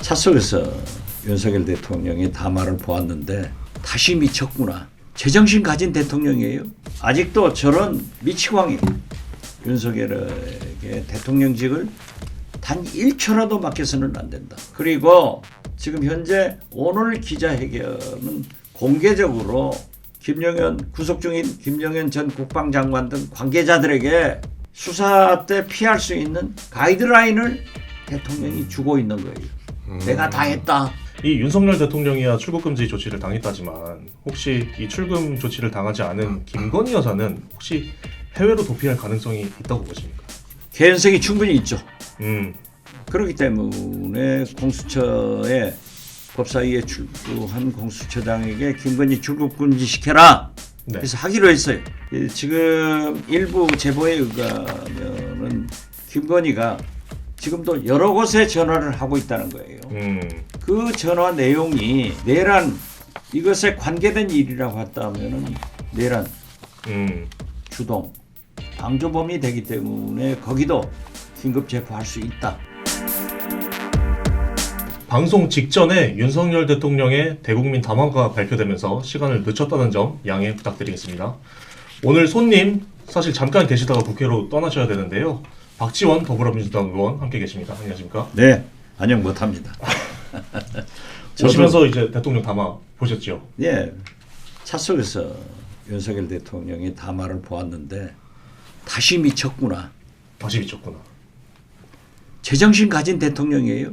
차 속에서 윤석열 대통령이 담화를 보았는데 다시 미쳤구나. 제정신 가진 대통령이에요. 아직도 저런 미치광이 윤석열에게 대통령직을 단 1초라도 맡겨서는 안 된다. 그리고 지금 현재 오늘 기자회견은 공개적으로 구속 중인 김영현 전 국방장관 등 관계자들에게 수사 때 피할 수 있는 가이드라인을 대통령이 주고 있는 거예요. 내가 다 했다. 이 윤석열 대통령이야 출국금지 조치를 당했다지만 혹시 이 출금 조치를 당하지 않은 김건희 여사는 혹시 해외로 도피할 가능성이 있다고 보십니까? 개연성이 충분히 있죠. 그렇기 때문에 공수처에 법사위에 출두한 공수처장에게 김건희 출국금지 시켜라. 네. 그래서 하기로 했어요. 지금 일부 제보에 의하면은 김건희가 지금도 여러 곳에 전화를 하고 있다는 거예요. 그 전화 내용이 내란 이것에 관계된 일이라고 했다면은 내란 주동 방조범이 되기 때문에 거기도 긴급 체포할 수 있다. 방송 직전에 윤석열 대통령의 대국민 담화가 발표되면서 시간을 늦췄다는 점 양해 부탁드리겠습니다. 오늘 손님 사실 잠깐 계시다가 국회로 떠나셔야 되는데요. 박지원 더불어민주당 의원 함께 계십니다. 안녕하십니까? 네, 안녕 못합니다. 오시면서 이제 대통령 담화 보셨죠? 예, 차 속에서 윤석열 대통령이 담화를 보았는데 다시 미쳤구나. 다시 미쳤구나. 제정신 가진 대통령이에요.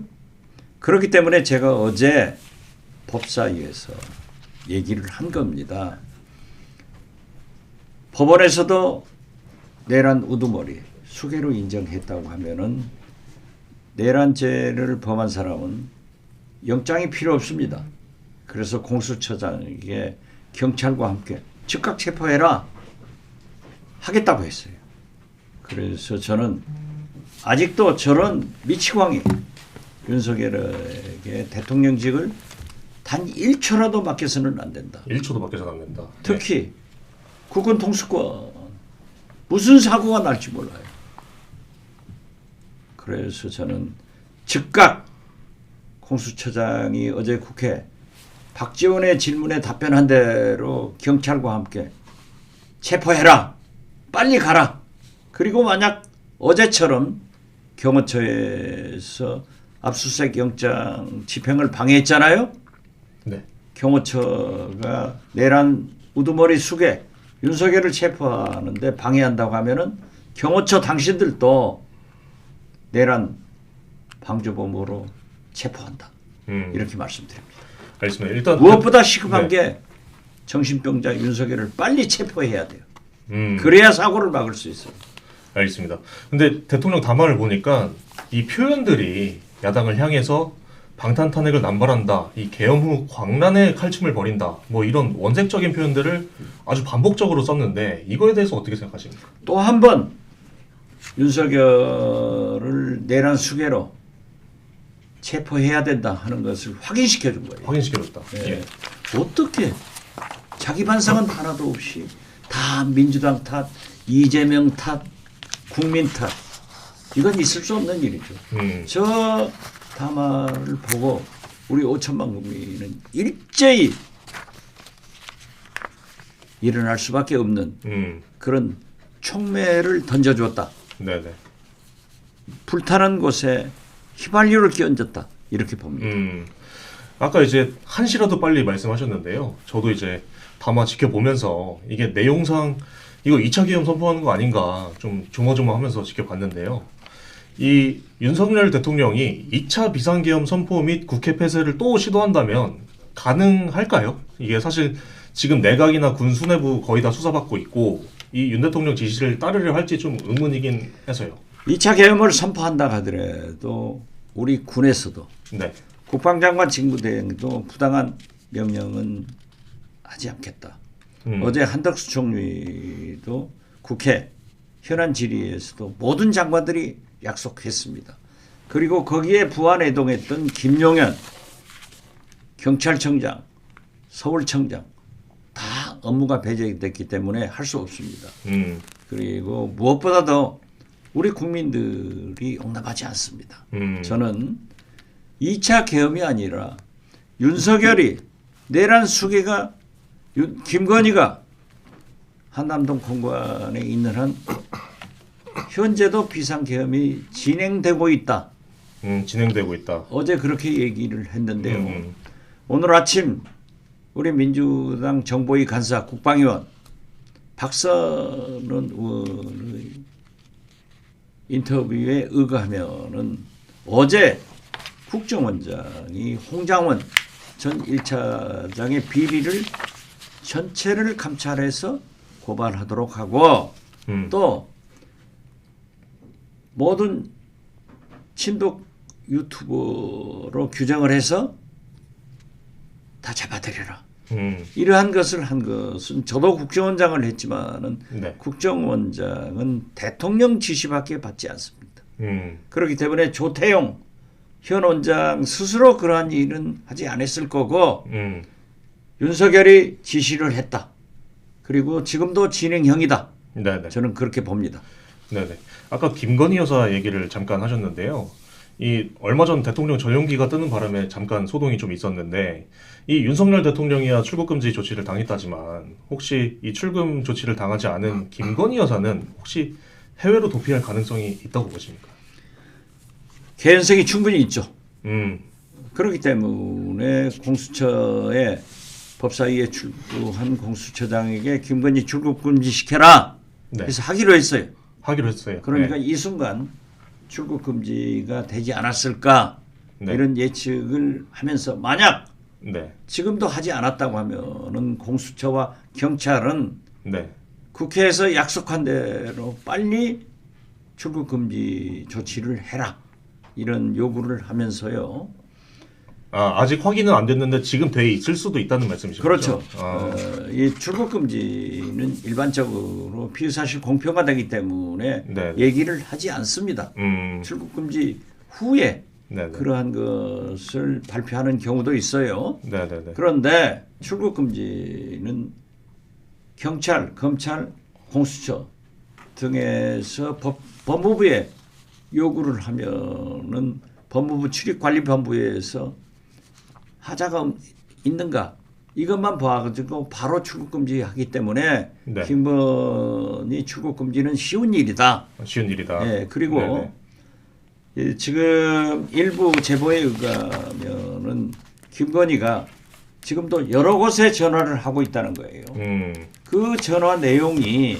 그렇기 때문에 제가 어제 법사위에서 얘기를 한 겁니다. 법원에서도 내란 우두머리 수괴로 인정했다고 하면은 내란죄를 범한 사람은 영장이 필요 없습니다. 그래서 공수처장에게 경찰과 함께 즉각 체포해라 하겠다고 했어요. 그래서 저는 아직도 저런 미치광이 윤석열에게 대통령직을 단 1초라도 맡겨서는 안 된다. 1초도 맡겨서는 안 된다. 특히 국군 통수권 무슨 사고가 날지 몰라요. 그래서 저는 즉각 공수처장이 어제 국회 박지원의 질문에 답변한 대로 경찰과 함께 체포해라. 빨리 가라. 그리고 만약 어제처럼 경호처에서 압수수색 영장 집행을 방해했잖아요. 네. 경호처가 내란 우두머리 수괴 윤석열을 체포하는데 방해한다고 하면은 경호처 당신들도 내란 방조범으로 체포한다. 이렇게 말씀드립니다. 알겠습니다. 일단 무엇보다 시급한 네. 게 정신병자 윤석열을 빨리 체포해야 돼요. 그래야 사고를 막을 수 있어요. 알겠습니다. 근데 대통령 담화를 보니까 이 표현들이 야당을 향해서 방탄탄핵을 남발한다, 이 계엄 후 광란의 칼춤을 벌인다, 뭐 이런 원색적인 표현들을 아주 반복적으로 썼는데 이거에 대해서 어떻게 생각하십니까? 또 한 번 윤석열을 내란 수괴로 체포해야 된다 하는 것을 확인시켜 준 거예요. 확인시켜줬다. 네. 예. 어떻게 자기 반성은 하나도 없이 다 민주당 탓, 이재명 탓, 국민 탓. 이건 있을 수 없는 일이죠. 저 담화를 보고 우리 5천만 국민은 일제히 일어날 수밖에 없는 그런 촉매를 던져주었다. 네네. 불타는 곳에 휘발유를 끼얹었다. 이렇게 봅니다. 아까 이제 한시라도 빨리 말씀하셨는데요. 저도 이제 담화 지켜보면서 이게 내용상 이거 2차 계엄 선포하는 거 아닌가 좀 조마조마하면서 지켜봤는데요. 이 윤석열 대통령이 2차 비상계엄 선포 및 국회 폐쇄를 또 시도한다면 가능할까요? 이게 사실 지금 내각이나 군 수뇌부 거의 다 수사받고 있고 이 윤 대통령 지시를 따르려 할지 좀 의문이긴 해서요. 2차 계엄을 선포한다 하더라도 우리 군에서도 네. 국방장관 직무대행도 부당한 명령은 하지 않겠다. 어제 한덕수 총리도 국회 현안 질의에서도 모든 장관들이 약속했습니다. 그리고 거기에 부안해동했던 김용현 경찰청장, 서울청장 다 업무가 배제됐기 때문에 할 수 없습니다. 그리고 무엇보다도 우리 국민들이 용납하지 않습니다. 저는 2차 계엄이 아니라 윤석열이 내란 수계가 김건희가 한남동 공관에 있는 한 현재도 비상계엄이 진행되고 있다. 진행되고 있다. 어제 그렇게 얘기를 했는데요. 오늘 아침 우리 민주당 정보위 간사 국방위원 박선원 의원의 인터뷰에 의거하면은 어제 국정원장이 홍장원 전 1차장의 비리를 전체를 감찰해서 고발하도록 하고 또 모든 친독 유튜버로 규정을 해서 다 잡아들여라. 이러한 것을 한 것은 저도 국정원장을 했지만은 네. 국정원장은 대통령 지시밖에 받지 않습니다. 그렇기 때문에 조태용 현 원장 스스로 그러한 일은 하지 않았을 거고 윤석열이 지시를 했다. 그리고 지금도 진행형이다. 네네. 저는 그렇게 봅니다. 네네. 아까 김건희 여사 얘기를 잠깐 하셨는데요. 이 얼마 전 대통령 전용기가 뜨는 바람에 잠깐 소동이 좀 있었는데 이 윤석열 대통령이야 출국금지 조치를 당했다지만 혹시 이 출금 조치를 당하지 않은 김건희 여사는 혹시 해외로 도피할 가능성이 있다고 보십니까? 개연성이 충분히 있죠. 음. 그렇기 때문에 공수처에 법사위에 출두한 공수처장에게 김건희 출국금지 시켜라. 네. 그래서 하기로 했어요. 하기로 했어요. 그러니까 네. 이 순간 출국금지가 되지 않았을까 네. 이런 예측을 하면서 만약 네. 지금도 하지 않았다고 하면은 공수처와 경찰은 네. 국회에서 약속한 대로 빨리 출국금지 조치를 해라 이런 요구를 하면서요. 아직 확인은 안 됐는데 지금 돼 있을 수도 있다는 말씀이시죠? 그렇죠. 아. 이 출국금지는 일반적으로 피의사실 공표가 되기 때문에 네. 얘기를 하지 않습니다. 출국금지 후에 네네. 그러한 것을 발표하는 경우도 있어요. 네네네. 그런데 출국금지는 경찰, 검찰, 공수처 등에서 법무부에 요구를 하면은 법무부 출입관리본부에서 하자가 있는가 이것만 봐가지고 바로 출국금지하기 때문에 네. 김건희 출국금지는 쉬운 일이다. 쉬운 일이다. 네, 그리고 네네. 지금 일부 제보에 의하면은 김건희가 지금도 여러 곳에 전화를 하고 있다는 거예요. 그 전화 내용이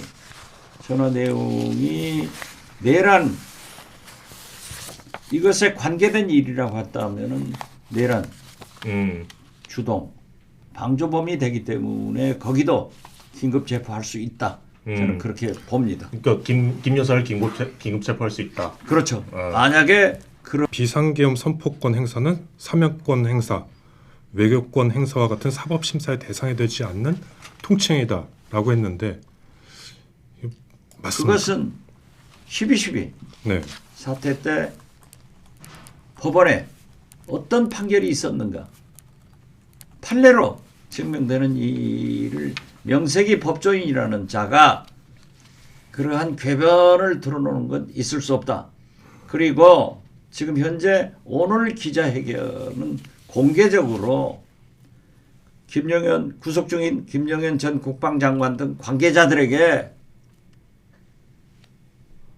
내란 이것에 관계된 일이라고 했다면은 내란 주동 방조범이 되기 때문에 거기도 긴급 체포할 수 있다. 저는 그렇게 봅니다. 그러니까 김 여사를 긴급 체포할 수 있다. 그렇죠. 만약에 그런 비상계엄 선포권 행사는 사면권 행사, 외교권 행사와 같은 사법심사의 대상이 되지 않는 통칭이다라고 했는데 맞습니까? 그것은 12.12 네. 사태 때 법원에 어떤 판결이 있었는가 판례로 증명되는 일을 명색이 법조인이라는 자가 그러한 궤변을 드러내는 건 있을 수 없다. 그리고 지금 현재 오늘 기자회견은 공개적으로 구속 중인 김영현 전 국방장관 등 관계자들에게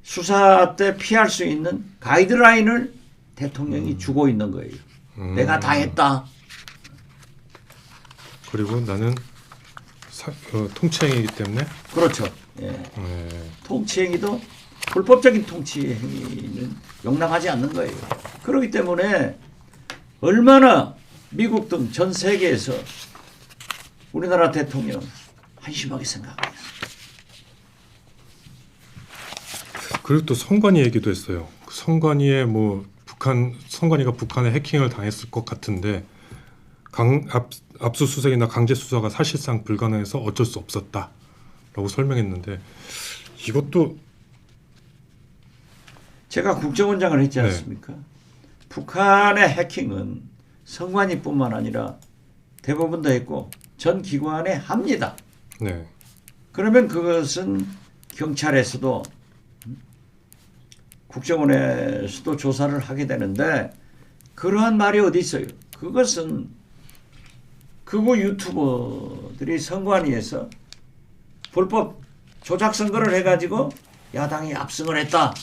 수사 때 피할 수 있는 가이드라인을 대통령이 주고 있는 거예요. 내가 다 했다. 그리고 나는 통치행위이기 때문에 그렇죠. 예. 통치행위도 불법적인 통치행위는 용납하지 않는 거예요. 그렇기 때문에 얼마나 미국 등 전 세계에서 우리나라 대통령 한심하게 생각합니다. 그리고 또 성관이 얘기도 했어요. 성관이의 성관이가 북한에 해킹을 당했을 것 같은데 압수수색이나 강제수사가 사실상 불가능해서 어쩔 수 없었다라고 설명했는데 이것도 제가 국정원장을 했지 않습니까? 북한의 해킹은 성관이뿐만 아니라 대법원 도 했고 전 기관에 합니다. 네. 그러면 그것은 경찰에서도 국정원에서도 조사를 하게 되는데 그러한 말이 어디 있어요? 그것은 극우 유튜버들이 선관위에서 불법 조작 선거를 해가지고 야당이 압승을 했다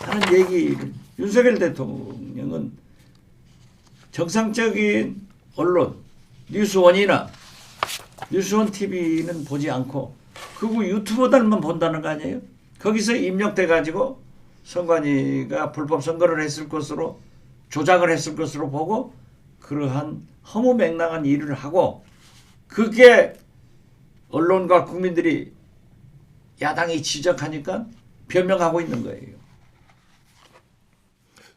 하는 얘기를 윤석열 대통령은 정상적인 언론 뉴스원이나 뉴스원 TV는 보지 않고 극우 유튜버들만 본다는 거 아니에요? 거기서 입력돼 가지고 선관위가 불법 선거를 했을 것으로 조작을 했을 것으로 보고 그러한 허무맹랑한 일을 하고 그게 언론과 국민들이 야당이 지적하니까 변명하고 있는 거예요.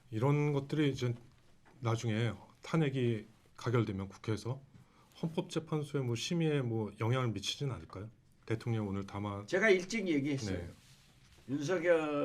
이런 것들이 이제 나중에 탄핵이 가결되면 국회에서 헌법재판소의 뭐 심의에 뭐 영향을 미치진 않을까요? 대통령 오늘 담아 제가 일찍 얘기했어요. 네. 윤석열